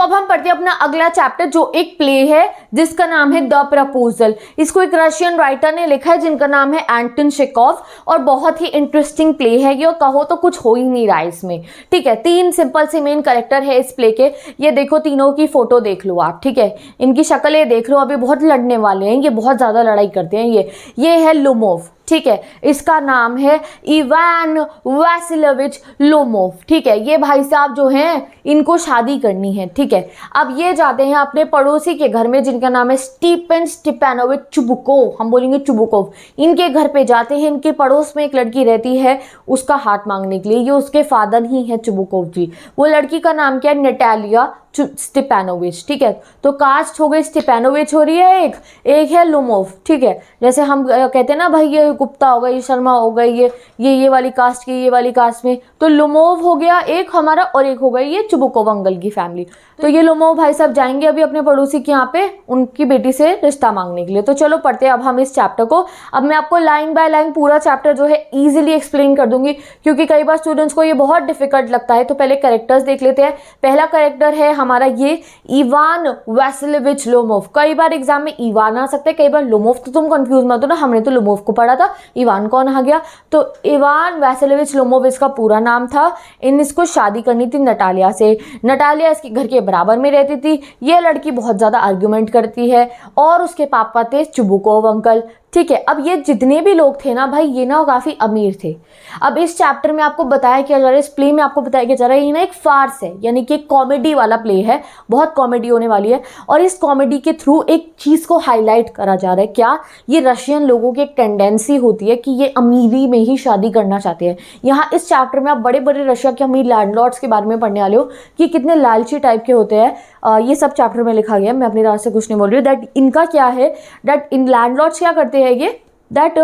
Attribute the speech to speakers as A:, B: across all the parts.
A: अब हम पढ़ते हैं अपना अगला चैप्टर, जो एक प्ले है जिसका नाम है द प्रपोजल। इसको एक रशियन राइटर ने लिखा है जिनका नाम है एंटन चेखोव, और बहुत ही इंटरेस्टिंग प्ले है ये, और कहो तो कुछ हो ही नहीं रहा है इसमें, ठीक है। 3 सिंपल से मेन कैरेक्टर है इस प्ले के। ये देखो, तीनों की फोटो देख लो आप, ठीक है, इनकी शक्लें देख लो, अभी बहुत लड़ने वाले हैं, ये बहुत ज्यादा लड़ाई करते हैं। ये है लोमोव, ठीक है, इसका नाम है इवान वासिलेविच लोमोव, ठीक है। ये भाई साहब जो हैं इनको शादी करनी है, ठीक है। अब ये जाते हैं अपने पड़ोसी के घर में जिनका नाम है स्टीफन स्टीपानोविच चुबुकोव, हम बोलेंगे चुबुकोव। इनके घर पे जाते हैं, इनके पड़ोस में एक लड़की रहती है उसका हाथ मांगने के लिए, ये उसके फादर ही है चुबुकोव जी। वो लड़की का नाम क्या है, नटालिया स्टीपानोविच, ठीक है। तो कास्ट हो गई स्टीपानोविच हो रही है, एक है लोमोव, ठीक है। जैसे हम कहते हैं ना भाई ये गुप्ता हो गई, ये शर्मा हो गई, ये वाली कास्ट की, ये वाली कास्ट में, तो लोमोव हो गया एक हमारा, और एक हो गई ये चुबुकोव अंकल की फैमिली। तो ये लोमोव भाई साहब जाएंगे अभी अपने पड़ोसी के यहाँ पे उनकी बेटी से रिश्ता मांगने के लिए। तो चलो पढ़ते हैं अब हम इस चैप्टर को। अब मैं आपको लाइन बाय लाइन पूरा चैप्टर जो है इजीली एक्सप्लेन कर दूंगी, क्योंकि कई बार स्टूडेंट्स को ये बहुत डिफिकल्ट लगता है। तो पहले कैरेक्टर्स देख लेते हैं। पहला कैरेक्टर है हमारा ये इवान वासिलेविच लोमोव। कई बार एग्जाम में इवान आ सकता है, कई बार लोमोव, तो तुम कंफ्यूज मत हो ना, हमने तो लोमोव को पढ़ा था, इवान कौन आ गया। तो इवान वासिलेविच लोमोव इसका पूरा नाम था। इसको शादी करनी थी नटालिया से। नटालिया इसके घर के बराबर में रहती थी। ये लड़की बहुत ज्यादा आर्ग्यूमेंट करती है, और उसके पापा थे चुबुकोव अंकल, ठीक है। अब ये जितने भी लोग थे ना भाई, ये ना काफी अमीर थे। अब इस चैप्टर में आपको बताया क्या जा रहा है, इस प्ले में आपको बताया क्या जा रहा है, ये ना एक फार्स है, यानी कि एक कॉमेडी वाला प्ले है, बहुत कॉमेडी होने वाली है। और इस कॉमेडी के थ्रू एक चीज को हाईलाइट करा जा रहा है, क्या, ये रशियन लोगों की एक टेंडेंसी होती है कि ये अमीरी में ही शादी करना चाहते हैं। यहाँ इस चैप्टर में आप बड़े बड़े रशिया के अमीर लैंडलॉर्ड्स के बारे में पढ़ने वाले हो कि कितने लालची टाइप के होते हैं। ये सब चैप्टर में लिखा गया है, मैं अपनी रात से कुछ नहीं बोल रही हूँ। दैट इनका क्या है, दैट इन लैंडलॉर्ड्स क्या करते हैं ये, दैट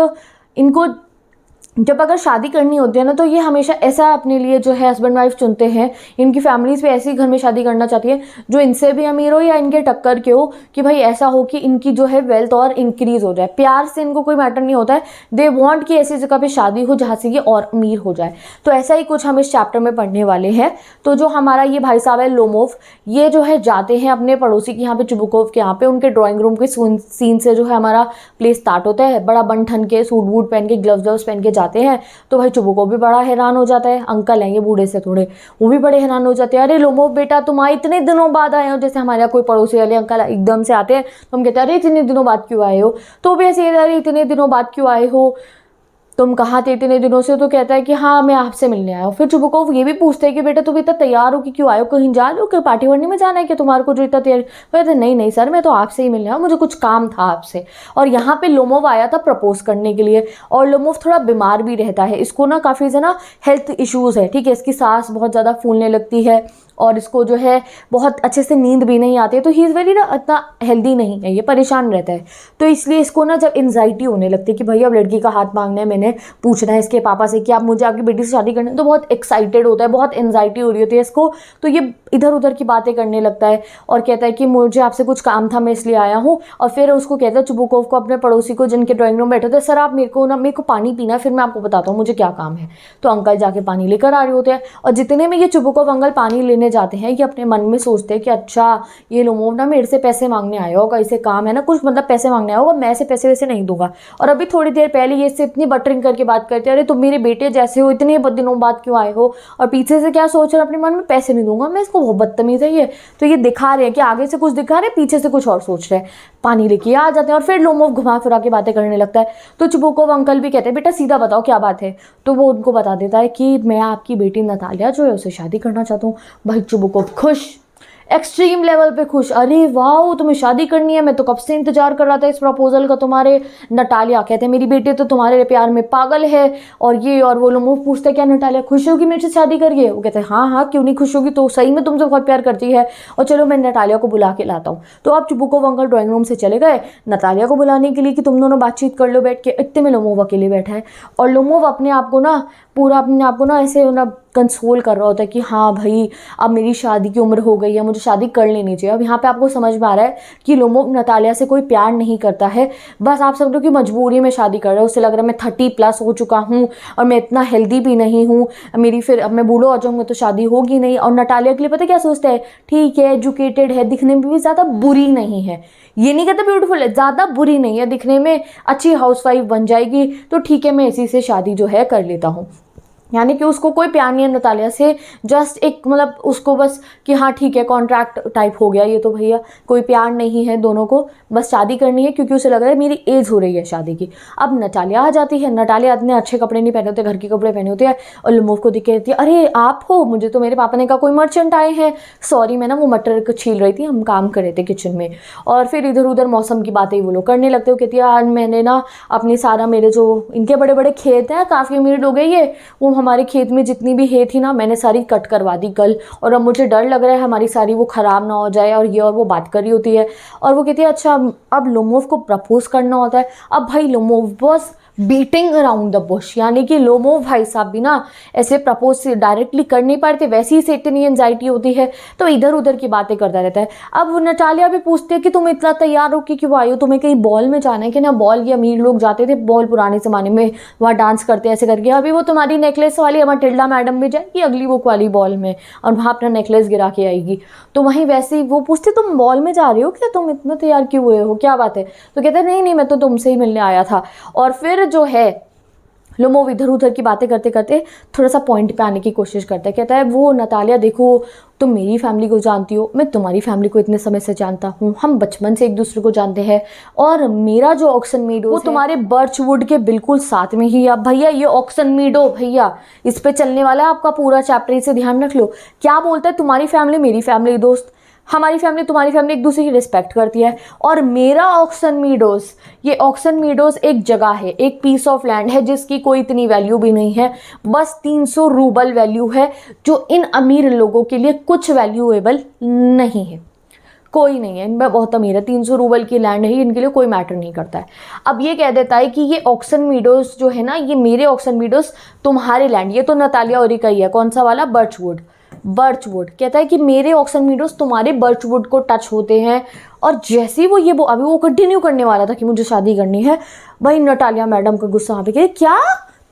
A: इनको जब अगर शादी करनी होती है ना, तो ये हमेशा ऐसा अपने लिए जो है हस्बैंड वाइफ चुनते हैं। इनकी फैमिलीज भी ऐसे ही घर में शादी करना चाहती है जो इनसे भी अमीर हो या इनके टक्कर के हो, कि भाई ऐसा हो कि इनकी जो है वेल्थ और इंक्रीज हो जाए। प्यार से इनको कोई मैटर नहीं होता है, दे वांट कि ऐसी जगह पे शादी हो जहाँ से ये और अमीर हो जाए। तो ऐसा ही कुछ हम इस चैप्टर में पढ़ने वाले हैं। तो जो हमारा ये भाई साहब है लोमोव, ये जो है जाते हैं अपने पड़ोसी के यहाँ पे चुबुकोव के यहाँ पे, उनके ड्राइंग रूम के सीन से जो है हमारा प्ले स्टार्ट होता है। बड़ा बन ठन के सूट वूट पहन के, ग्लव्स पहन के जाते हैं। तो भाई चुबुकोव भी बड़ा हैरान हो जाता है, अंकल हैं ये बूढ़े से थोड़े, वो भी बड़े हैरान हो जाते हैं। अरे लोमोव बेटा, तुम इतने दिनों बाद आए हो। जैसे हमारे यहाँ कोई पड़ोसी वाले अंकल एकदम से आते हैं तो हम कहते हैं अरे इतने दिनों बाद क्यों आए हो। तो भी ऐसे अरे इतने दिनों बाद क्यों आए हो, तुम कहाँ थे इतने दिनों से। तो कहता है कि हाँ मैं आपसे मिलने आया हूँ। फिर चुबुकोव ये भी पूछते हैं कि बेटा तुम इतना तैयार हो कि क्यों आए हो, कहीं जा रहे हो, कि पार्टी वार्टी में जाना है कि तुम्हारे को जो इतना तैयार। कहते नहीं सर, मैं तो आपसे ही मिलने आया, मुझे कुछ काम था आपसे। और यहाँ पे लोमोव आया था प्रपोज करने के लिए, और लोमोव थोड़ा बीमार भी रहता है, इसको ना काफ़ी ज़्यादा हेल्थ इश्यूज़ है, ठीक है। इसकी सांस बहुत ज़्यादा फूलने लगती है, और इसको जो है बहुत अच्छे से नींद भी नहीं आती है। तो ही इज़ वेरी ना इतना हेल्दी नहीं है, ये परेशान रहता है। तो इसलिए इसको ना जब एंजाइटी होने लगती है कि भैया अब लड़की का हाथ मांगना है, मैंने पूछना है इसके पापा से कि आप मुझे आपकी बेटी से शादी करनी है, तो बहुत एक्साइटेड होता है, बहुत एंजाइटी हो रही होती है इसको। तो ये इधर उधर की बातें करने लगता है और कहता है कि मुझे आपसे कुछ काम था, मैं इसलिए आया हूँ। और फिर उसको कहता है चुबुकोव को, अपने पड़ोसी को जिनके ड्राइंग रूम में बैठे होते हैं, सर आप मेरे को पानी पीना है, फिर मैं आपको बताता हूँ मुझे क्या काम है। तो अंकल जाके पानी लेकर आ रहे होते हैं, और जितने में ये चुबुकोव अंकल पानी लेने जाते हैं, ये अपने मन में सोचते हैं कि अच्छा ये लोमोव ना मेरे से पैसे मांगने आया होगा, इसे काम है ना कुछ, मतलब पैसे मांगने आया होगा, मैं इसे पैसे वैसे नहीं दूंगा। और अभी थोड़ी देर पहले ये इससे इतनी बटरिंग करके बात करते हैं, अरे तुम मेरे बेटे जैसे हो, इतने दिनों बाद क्यों आए हो। और पीछे से क्या सोच रहे हैं अपने मन में, पैसे नहीं दूंगा मैं इसको, बहुत बदतमीज है ये। तो ये दिखा रहे हैं कि आगे से कुछ दिखा रहे हैं, पीछे से कुछ और सोच रहे हैं। पानी लेके आ जाते हैं और फिर लोमोव घुमा फिरा के बातें करने लगता है। तो चुबुकोव अंकल भी कहते हैं बेटा सीधा बताओ क्या बात है। तो वो उनको बता देता है कि मैं आपकी बेटी नतालिया जो है उसे शादी करना चाहता हूँ। भाई चुबुकोव खुश, एक्सट्रीम लेवल पे खुश, अरे वाह तुम्हें शादी करनी है, मैं तो कब से इंतजार कर रहा था इस प्रपोजल का तुम्हारे। नटालिया कहते हैं मेरी बेटी तो तुम्हारे प्यार में पागल है, और ये और वो लोमोव पूछते क्या नटालिया खुश होगी मेरे से शादी करके। वो कहते हैं हाँ क्यों नहीं खुश होगी, तो सही में तुमसे बहुत प्यार करती है, और चलो मैं नटालिया को बुला के लाता हूँ। तो आप चुबुकोव अंकल ड्राइंग रूम से चले गए नटालिया को बुलाने के लिए कि तुम दोनों बातचीत कर लो बैठ के। इतने में लोमोव अकेले बैठा है, और लोमोव अपने आप को ना पूरा अपने आप को ना ऐसे ना कंसोल कर रहा होता है कि हाँ भाई अब मेरी शादी की उम्र हो गई है, मुझे शादी कर लेनी चाहिए। अब यहाँ पे आपको समझ में आ रहा है कि लोमोव नतालिया से कोई प्यार नहीं करता है, बस आप समझो कि मजबूरी में शादी कर रहे हो। उसे लग रहा है मैं 30+ हो चुका हूँ और मैं इतना हेल्दी भी नहीं हूँ, मेरी फिर अब मैं बूढ़ा हो जाऊँगा तो शादी होगी नहीं। और नटालिया के लिए पता है क्या सोचता है, ठीक है एजुकेटेड है, दिखने में भी ज़्यादा बुरी नहीं है, ये नहीं कहता ब्यूटीफुल है, ज़्यादा बुरी नहीं है, दिखने में अच्छी हाउसवाइफ बन जाएगी, तो ठीक है मैं इसी से शादी जो है कर लेता हूँ। यानी कि उसको कोई प्यार नहीं है नतालिया से, जस्ट एक मतलब उसको बस कि हाँ ठीक है कॉन्ट्रैक्ट टाइप हो गया ये तो भैया, कोई प्यार नहीं है दोनों को, बस शादी करनी है क्योंकि उसे लग रहा है मेरी एज हो रही है शादी की। अब नटालिया आ जाती है, नटालिया इतने अच्छे कपड़े नहीं पहने होते, घर के कपड़े पहने होते हैं, और लोमोव को दिख के कहती है अरे आप हो, मुझे तो मेरे पापा ने कहा कोई मर्चेंट आए हैं, सॉरी मैं ना वो मटर को छील रही थी, हम काम कर रहे थे किचन में। और फिर इधर उधर मौसम की बातें वो लोग करने लगते हो। कहती है आज मैंने ना अपनी सारा मेरे जो इनके बड़े बड़े खेत हैं, काफ़ी अमीर लोग हैं ये, वो हमारे खेत में जितनी भी है थी ना मैंने सारी कट करवा दी कल, और अब मुझे डर लग रहा है हमारी सारी वो ख़राब ना हो जाए, और ये और वो बात कर रही होती है। और वो कहती है अच्छा अब लोमोव को प्रपोज करना होता है। अब भाई लोमोव बस बीटिंग अराउंड द बुश, यानी कि लोमोव भाई साहब भी ना ऐसे प्रपोज से डायरेक्टली कर नहीं पाते, वैसे ही से इतनी एंजाइटी होती है तो इधर उधर की बातें करता रहता है। अब नटालिया भी पूछती है कि तुम इतना तैयार हो कि क्यों आई हो, तुम्हें कहीं बॉल में जाना है कि ना, बॉल ये अमीर लोग जाते थे बॉल पुराने ज़माने में, वहाँ डांस करते ऐसे करके, अभी वो तुम्हारी नेकलेस वाली मटिल्डा मैडम भी जाएगी अगली बुक वाली बॉल में और वहाँ अपना नेकलेस गिरा के आएगी, तो वहीं वैसे ही वो पूछते तुम बॉल में जा रही हो क्या, तुम इतना तैयार क्यों हुए हो, क्या बात है। तो कहते हैं नहीं नहीं मैं तो तुमसे ही मिलने आया था। और फिर जो है लोमोव इधर उधर की बातें करते करते थोड़ा सा पॉइंट पे आने की कोशिश करता है। कहता है वो नतालिया देखो तुम मेरी फैमिली को जानती हो, मैं तुम्हारी फैमिली को इतने समय से जानता हूँ, हम बचपन से एक दूसरे को जानते हैं, और मेरा जो ऑक्सन मीडो वो तुम्हारे बर्चवुड के बिल्कुल साथ में ही है। अब भैया ये ऑक्सन मीडो भैया इस पे चलने वाला है आपका पूरा चैप्टर, इसे ध्यान रख लो। क्या बोलता है तुम्हारी फैमिली मेरी फैमिली दोस्त, हमारी फैमिली तुम्हारी फैमिली एक दूसरे की रिस्पेक्ट करती है, और मेरा ऑक्सन मीडोस, ये ऑक्सन मीडोस एक जगह है, एक पीस ऑफ लैंड है जिसकी कोई इतनी वैल्यू भी नहीं है, बस 300 रूबल वैल्यू है, जो इन अमीर लोगों के लिए कुछ वैल्यूएबल नहीं है, कोई नहीं है, इनमें बहुत अमीर है, 300 रूबल की लैंड है, इनके लिए कोई मैटर नहीं करता है। अब ये कह देता है कि ये ऑक्सन मीडोस जो है ना, ये मेरे ऑक्सन मीडोस तुम्हारे लैंड, ये तो नतालिया ओरी का ही है, कौन सा वाला, बर्चवुड। बर्चवुड कहता है कि मेरे ऑक्सन मीडोस तुम्हारे बर्चवुड को टच होते हैं, और जैसे ही वो अभी वो कंटिन्यू करने वाला था कि मुझे शादी करनी है, भाई नटालिया मैडम का गुस्सा आ गया, क्या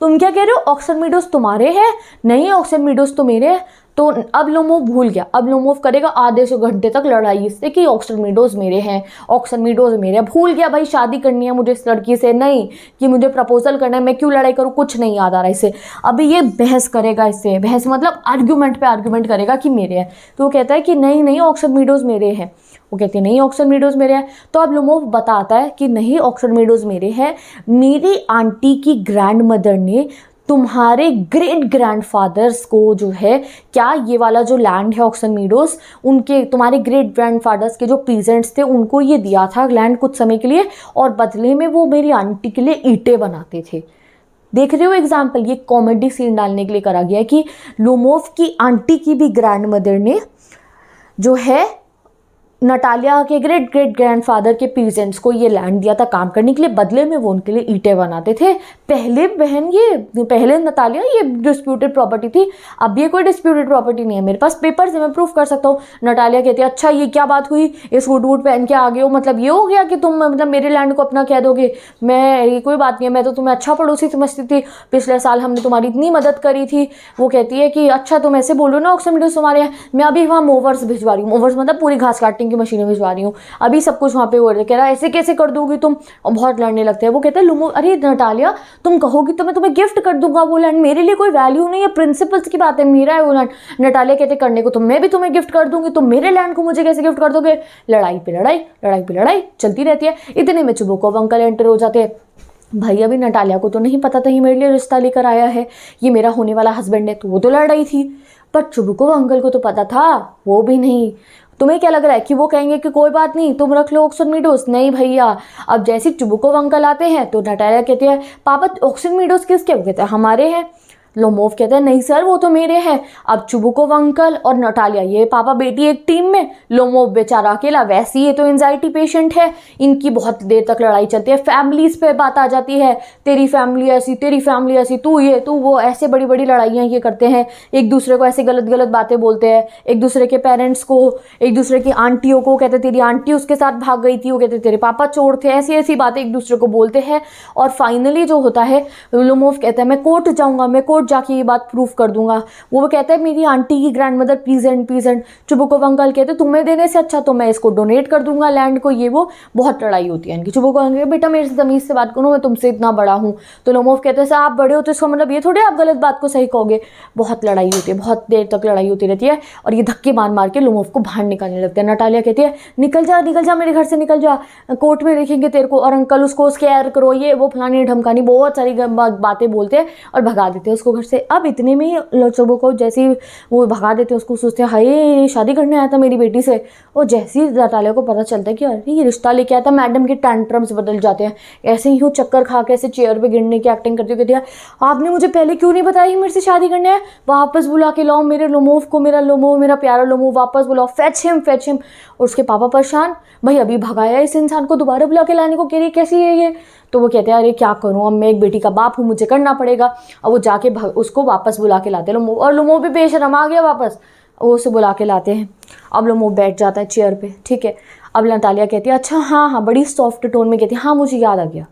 A: तुम क्या कह रहे हो, ऑक्सन मीडोस तुम्हारे हैं, नहीं ऑक्सन मीडोस तो मेरे हैं। तो अब लोमोव भूल गया, अब लोमोव करेगा आधे से घंटे तक लड़ाई इससे कि ऑक्सन मीडोज मेरे हैं, ऑक्सन मीडोज मेरे हैं, भूल गया भाई शादी करनी है मुझे इस लड़की से, नहीं कि मुझे प्रपोजल करना है, मैं क्यों लड़ाई करूँ, कुछ नहीं याद आ रहा इसे। अभी ये बहस करेगा इससे, बहस मतलब आर्ग्यूमेंट पे आर्ग्यूमेंट करेगा कि मेरे हैं, तो वो कहता है कि नहीं नहीं ऑक्सन मीडोज मेरे हैं, वो कहती है नहीं ऑक्सन मीडोज मेरे हैं। तो अब लोमोव बताता है कि नहीं ऑक्सन मीडोज मेरे हैं, मेरी आंटी की ग्रैंड मदर ने तुम्हारे ग्रेट ग्रैंडफादर्स को जो है, क्या ये वाला जो लैंड है ऑक्सन मीडोस, उनके तुम्हारे ग्रेट ग्रैंडफादर्स के जो पीजेंट्स थे उनको ये दिया था लैंड कुछ समय के लिए, और बदले में वो मेरी आंटी के लिए ईंटें बनाते थे। देख रहे हो एग्जाम्पल, ये कॉमेडी सीन डालने के लिए करा गया है कि लोमोव की आंटी की भी ग्रैंड मदर ने जो है नटालिया के ग्रेट ग्रेट ग्रैंडफादर के पीजेंट्स को ये लैंड दिया था काम करने के लिए, बदले में वो उनके लिए ईंटें बनाते थे। पहले बहन ये पहले नतालिया ये डिस्प्यूटेड प्रॉपर्टी थी, अब ये कोई डिस्प्यूटेड प्रॉपर्टी नहीं है, मेरे पास पेपर्स है, मैं प्रूफ कर सकता हूँ। नटालिया कहती है अच्छा ये क्या बात हुई, इस हुड वुड पहन के आ गए हो, मतलब ये हो गया कि तुम मतलब मेरे लैंड को अपना कह दोगे, मैं ये कोई बात नहीं है, मैं तो तुम्हें अच्छा पड़ोसी समझती थी, पिछले साल हमने तुम्हारी इतनी मदद करी थी। वो कहती है कि अच्छा तुम ऐसे बोलो ना ऑक्सन मीडोस तुम्हारे यहाँ, मैं अभी वहाँ मोवर्स भिजवा रही हूँ, मोवर्स मतलब पूरी घास काटने की मशीनें भिजवा रही हूँ, अभी सब कुछ वहाँ पे हो रहा है। कह रहा है ऐसे कैसे कर दोगी तुम, और बहुत लड़ने लगते हैं। वो कहते हैं लुमो अरे नटालिया तुम कहोगी तो मैं तुम्हें गिफ्ट कर दूंगा वो लैंड, मेरे लिए कोई वैल्यू नहीं है, प्रिंसिपल्स की बात है, मेरा है वो लैंड। नटालिया कहते करने को तो मैं भी तुम्हें गिफ्ट कर दूंगी, तुम मेरे लैंड को मुझे कैसे गिफ्ट कर दोगे। लड़ाई पे लड़ाई, लड़ाई पे लड़ाई चलती रहती है। इतने में चुबुकोव अंकल एंटर हो जाते हैं। भाई अभी नटालिया को तो नहीं पता था ये मेरे लिए रिश्ता लेकर आया है, ये मेरा होने वाला हस्बैंड है, तो वो तो लड़ रही थी, पर चुबुकोव अंकल को तो पता था, वो भी नहीं। तुम्हें क्या लग रहा है कि वो कहेंगे कि कोई बात नहीं तुम रख लो ऑक्सन मीडोस, नहीं भैया। अब जैसे चुबुकोव अंकल आते हैं तो नटालिया कहते हैं पापा ऑक्सन मीडोस किसके, वो कहते हैं हमारे हैं। लोमोव कहता है नहीं सर वो तो मेरे हैं। अब चुबुकोव अंकल और नटालिया ये पापा बेटी एक टीम में, लोमोव बेचारा अकेला, वैसे ये तो एंजाइटी पेशेंट है। इनकी बहुत देर तक लड़ाई चलती है, फैमिलीज पे बात आ जाती है, तेरी फैमिली ऐसी, तेरी फैमिली ऐसी, तू ये तू वो, ऐसे बड़ी बड़ी लड़ाइयाँ ये करते हैं, एक दूसरे को ऐसे गलत गलत बातें बोलते हैं, एक दूसरे के पेरेंट्स को, एक दूसरे की आंटियों को, कहते तेरी आंटी उसके साथ भाग गई थी, वो कहते तेरे पापा चोर थे, ऐसी ऐसी बातें एक दूसरे को बोलते हैं। और फाइनली जो होता है लोमोव कहता है मैं कोर्ट जाऊंगा, मैं कोर्ट जाके ये बात प्रूफ कर दूंगा। वो कहता है मेरी आंटी की ग्रैंडमदर प्रेजेंट। चुबुकोव अंकल कहते तुम्हें देने से अच्छा तो मैं इसको डोनेट कर दूंगा लैंड को, ये वो। बहुत लड़ाई होती है इनकी। चुबुकोव अंकल बेटा मेरे से तमीज से बात करो, मैं तुमसे इतना बड़ा हूँ। तो लोमोव कहते हैं आप बड़े हो तो इसका मतलब ये थोड़े आप गलत बात को सही कहोगे। बहुत लड़ाई होती है, बहुत देर तक लड़ाई होती रहती है और ये धक्के मार के लोमोव को बाहर निकालने लगते हैं। नटालिया कहती है निकल जा मेरे घर से, निकल जा, कोर्ट में देखेंगे तेरे को, और अंकल उसको स्केयर करो, ये वो फलानी ढमकानी, बहुत सारी बातें बोलते हैं और भगा देते हैं उसको घर से। अब इतने में ही चुबुकोव जैसे ही वो भगा देते हैं उसको, सोचते हैं हाय शादी करने आया था मेरी बेटी से। और जैसे ही नटालिया को पता चलता है कि अरे ये रिश्ता लेके आया था, मैडम के टैंट्रम्स बदल जाते हैं। ऐसे ही चक्कर खा के ऐसे चेयर पे गिरने की एक्टिंग करती कहती है आपने मुझे पहले क्यों नहीं बताया मेरे से शादी करने है, वापस बुला के लाओ मेरे लोमोव को, मेरा लोमोव, मेरा प्यारा लोमोव वापस बुलाओ, फेच हिम। और उसके पापा परेशान, भाई अभी भगाया इस इंसान को, दोबारा बुला के लाने को कह रही कैसी है ये। तो वो कहते हैं अरे क्या करूँ, अब मैं एक बेटी का बाप हूँ, मुझे करना पड़ेगा। अब वो जाके उसको वापस बुला के लाते लोमोव, और लोमोव भी बेशरम आ गया वापस, वो उसे बुला के लाते हैं। अब लोमोव बैठ जाता है चेयर पे, ठीक है। अब नटालिया कहती है अच्छा हाँ, बड़ी सॉफ्ट टोन में कहती है हाँ मुझे याद आ गया,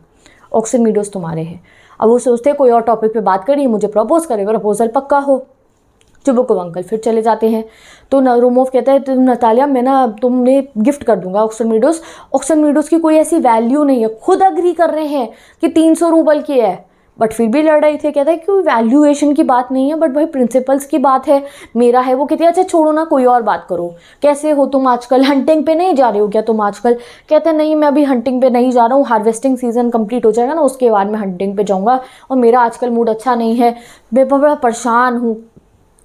A: ऑक्सन मीडोज तुम्हारे हैं। अब वो सोचते हैं कोई और टॉपिक पे बात करिए, मुझे प्रपोज करेगा, प्रपोजल पक्का हो। चुबुकोव अंकल फिर चले जाते हैं। तो लोमोव कहता है तो नटालिया मैं ना तुमने गिफ्ट कर दूंगा ऑक्सन मीडोज की कोई ऐसी वैल्यू नहीं है, खुद अग्री कर रहे हैं कि 300 रूबल की है, बट फिर भी लड़ रही थे। कहता है कि वैल्यूएशन की बात नहीं है, बट भाई प्रिंसिपल्स की बात है, मेरा है। वो कहती है अच्छा छोड़ो ना, कोई और बात करो, कैसे हो तुम आजकल, हंटिंग पे नहीं जा रहे हो क्या तुम आजकल। कहते हैं नहीं मैं अभी हंटिंग पे नहीं जा रहा हूँ, हार्वेस्टिंग सीजन कंप्लीट हो जाएगा ना उसके बाद मैं हंटिंग पे जाऊँगा, और मेरा आजकल मूड अच्छा नहीं है, मैं बड़ा परेशान हूँ।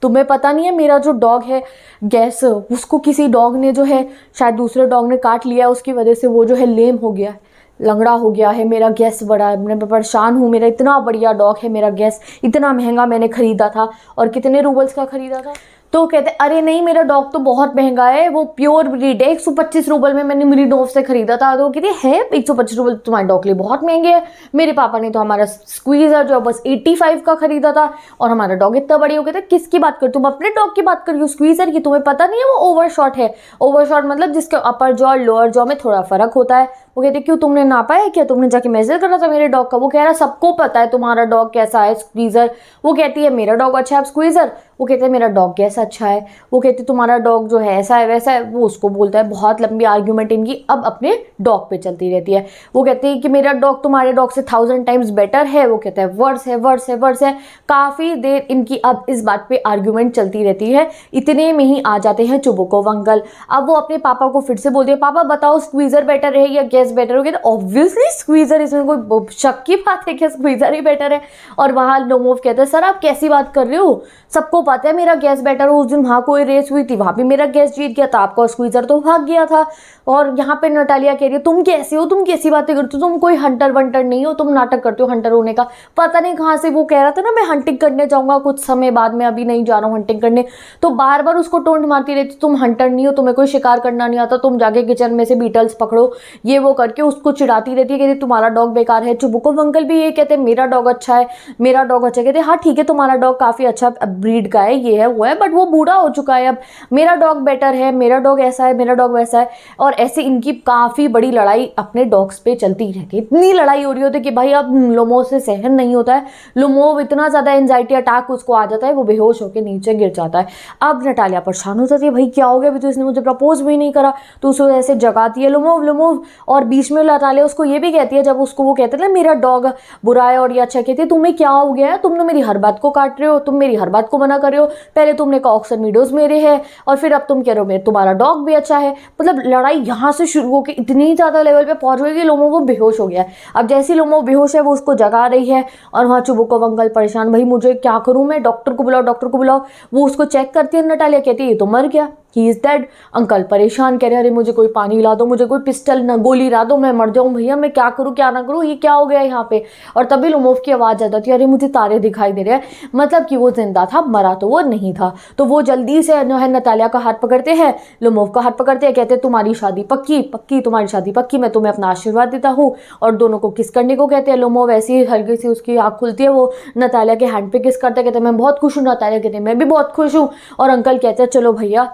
A: तुम्हें पता नहीं है मेरा जो डॉग है गैस, उसको किसी डॉग ने जो है शायद दूसरे डॉग ने काट लिया, उसकी वजह से वो जो है लेम हो गया, लंगड़ा हो गया है, मेरा गैस बड़ा, मैं परेशान हूँ, मेरा इतना बढ़िया डॉग है, मेरा गैस इतना महंगा मैंने ख़रीदा था, और कितने रूबल्स का ख़रीदा था। तो कहते अरे नहीं मेरा डॉग तो बहुत महंगा है, वो प्योर ब्रीड है, 125 रूबल में मैंने मेरी डॉग से खरीदा था। तो कहते है 125 रूबल तुम्हारे डॉग के लिए बहुत महंगे है, मेरे पापा ने तो हमारा स्क्वीज़र जो बस 85 का खरीदा था, और हमारा डॉग इतना बड़ी हो। कहते किसकी बात कर तुम, अपने डॉग की बात करियो, स्क्वीज़र की, तुम्हें पता नहीं है वो ओवरशॉट है। ओवरशॉट मतलब जिसके अपर जॉ और लोअर जॉ में थोड़ा फर्क होता है। वो कहते क्यों तुमने नापा है क्या, तुमने जाके मेजर करा था मेरे डॉग का। वो कह रहा सबको पता है तुम्हारा डॉग कैसा है स्क्वीज़र। वो कहती है मेरा डॉग अच्छा है स्क्वीज़र। वो कहते हैं मेरा डॉग कैसा अच्छा है। वो कहते तुम्हारा डॉग जो है ऐसा है वैसा है। वो उसको बोलता है, बहुत लंबी आर्ग्यूमेंट इनकी अब अपने डॉग पे चलती रहती है। वो कहते हैं कि मेरा डॉग तुम्हारे डॉग से 1000 टाइम्स बेटर है। वो कहता है वर्स है। काफ़ी देर इनकी अब इस बात पे आर्ग्यूमेंट चलती रहती है। इतने में ही आ जाते हैं चुबुकोव अंकल। अब वो अपने पापा को फिर से बोलते हैं पापा बताओ स्क्वीज़र बेटर है या गैस बेटर। हो गया ऑब्वियसली स्क्वीज़र, इसमें कोई शक की बात है क्या, स्क्वीज़र ही बेटर है। और वहाँ लोमोव कहते हैं सर आप कैसी बात कर रहे हो, सबको पता है मेरा गैस बेटर हो। उस दिन वहाँ कोई रेस हुई थी, वहाँ पे मेरा गैस जीत गया था, आपका स्क्वीज़र तो भाग गया था। और यहाँ पे नटालिया कह रही है तुम कैसे हो, तुम कैसी बातें करते हो, तुम कोई हंटर वंटर नहीं हो, तुम नाटक करते हो हंटर होने का। पता नहीं कहाँ से वो कह रहा था ना मैं हंटिंग करने जाऊँगा कुछ समय बाद में, अभी नहीं जा रहा हूँ हंटिंग करने। तो बार बार उसको टोंट मारती रहती तुम हंटर नहीं हो, तुम्हें कोई शिकार करना नहीं आता, तुम जाके किचन में से बीटल्स पकड़ो, ये वो करके उसको चिढ़ाती रहती है। कहती तुम्हारा डॉग बेकार है। चुबुकोव अंकल भी ये कहते मेरा डॉग अच्छा है, मेरा डॉग अच्छा है। कहते हाँ ठीक है तुम्हारा डॉग काफ़ी अच्छा ब्रीड का है, ये है वो है, बट वो बूढ़ा हो चुका है, अब मेरा डॉग बेटर है, मेरा डॉग ऐसा है, मेरा डॉग वैसा है। और ऐसे इनकी काफ़ी बड़ी लड़ाई अपने डॉग्स पे चलती रहती है। इतनी लड़ाई हो रही होती है कि भाई अब लोमोव से सहन नहीं होता है। लोमोव इतना ज़्यादा एंजाइटी अटैक उसको आ जाता है, वो बेहोश होकर नीचे गिर जाता है। अब नटालिया परेशान हो जाती है, भाई क्या हो गया, अभी तो इसने मुझे प्रपोज भी नहीं करा। तो उसको ऐसे जगाती है लोमोव। और बीच में नटालिया उसको ये भी कहती है, जब उसको वो कहते हैं ना मेरा डॉग बुरा है और ये अच्छा, कहती है तुम्हें क्या हो गया है, तुम तो मेरी हर बात को काट रहे हो, तुम मेरी हर बात को मना कर रहे हो। पहले तुमने कहा ऑक्सन मीडोज मेरे है, और फिर अब तुम कह रहे हो तुम्हारा डॉग भी अच्छा है। मतलब लड़ाई यहाँ से शुरू होकर इतनी ज़्यादा लेवल पे पहुंच गई कि लोमोव वो बेहोश हो गया है। अब जैसी लोमोव बेहोश है वो उसको जगा रही है, और वहाँ चुबुकोव अंकल परेशान, भाई मुझे क्या करूँ मैं, डॉक्टर को बुलाओ। वो उसको चेक करती है, नटालिया कहती है ये तो मर गया। He is dead. अंकल परेशान, कह रहे अरे मुझे कोई पानी ला दो, मुझे कोई पिस्टल ना गोली ला दो, मैं मर जाऊँ भैया, मैं क्या करूँ क्या ना करूँ, ये क्या हो गया यहाँ पे। और तभी लोमोव की आवाज़ आ जाती है, अरे मुझे तारे दिखाई दे रहे हैं, मतलब कि वो जिंदा था, मरा तो वो नहीं था। तो वो जल्दी से जो है नतालिया का हाथ पकड़ते हैं, लोमोव का हाथ पकड़ते हैं, कहते हैं तुम्हारी शादी पक्की पक्की, तुम्हारी शादी पक्की, मैं तुम्हें अपना आशीर्वाद देता हूँ। और दोनों को किस करने को कहते हैं। लोमोव ऐसी ही हल्की सी उसकी आँख खुलती है, वो नतालिया के हैंड पे किस करते, कहते हैं मैं बहुत खुश हूँ। नतालिया कहते हैं मैं भी बहुत खुश हूँ। और अंकल कहते हैं चलो भैया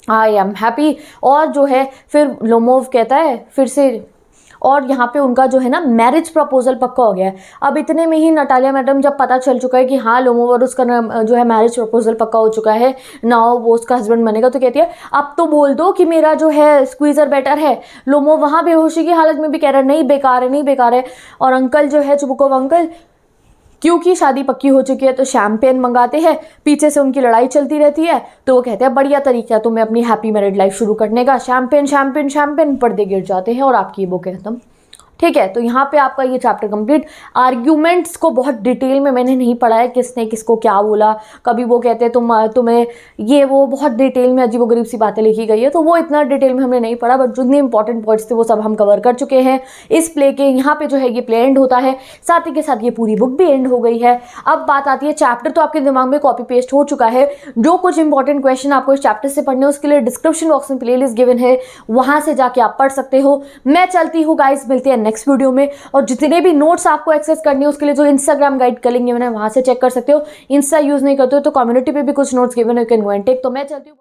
A: आई एम हैप्पी। और जो है फिर लोमोव कहता है फिर से, और यहाँ पे उनका जो है ना मैरिज प्रपोजल पक्का हो गया है। अब इतने में ही नटालिया मैडम जब पता चल चुका है कि हाँ लोमोव और उसका जो है मैरिज प्रपोजल पक्का हो चुका है, नाउ वो उसका हस्बैंड बनेगा, तो कहती है अब तो बोल दो कि मेरा जो है स्क्वीज़र बेटर है। लोमोव वहाँ बेहोशी की हालत में भी कह रहा है नहीं बेकार है, नहीं बेकार है। और अंकल जो है चुबुकोव अंकल, क्योंकि शादी पक्की हो चुकी है तो शैम्पेन मंगाते हैं, पीछे से उनकी लड़ाई चलती रहती है, तो वो कहते हैं बढ़िया तरीका है तुम्हें अपनी हैप्पी मैरिड लाइफ शुरू करने का, शैम्पेन शैम्पेन शैम्पेन, पर्दे गिर जाते हैं और आपकी ये बुक खत्म। ठीक है, तो यहाँ पे आपका ये चैप्टर कंप्लीट। आर्ग्यूमेंट्स को बहुत डिटेल में मैंने नहीं पढ़ा है, किसने किसको क्या बोला, कभी वो कहते हैं तुम्हें ये वो, बहुत डिटेल में अजीबोगरीब सी बातें लिखी गई है, तो वो इतना डिटेल में हमने नहीं पढ़ा, बट जितने इंपॉर्टेंट पॉइंट्स थे वो सब हम कवर कर चुके हैं इस प्ले के। यहाँ पे जो है ये प्ले एंड होता है, साथ ही के साथ ये पूरी बुक भी एंड हो गई है। अब बात आती है चैप्टर, तो आपके दिमाग में कॉपी पेस्ट हो चुका है। जो कुछ इंपॉर्टेंट क्वेश्चन आपको इस चैप्टर से पढ़ने, उसके लिए डिस्क्रिप्शन बॉक्स में प्लेलिस्ट गिवन है, वहां से जाके आप पढ़ सकते हो। मैं चलती हूँ गाइस, मिलते हैं नेक्स्ट वीडियो में। और जितने भी नोट्स आपको एक्सेस करने हैं उसके लिए जो इंस्टाग्राम गाइड कर लेंगे मैंने, वहां से चेक कर सकते हो। इंस्टा यूज नहीं करते हो तो कम्युनिटी पे भी कुछ नोट्स गिवन है, you can go and take. तो मैं चलती हूँ।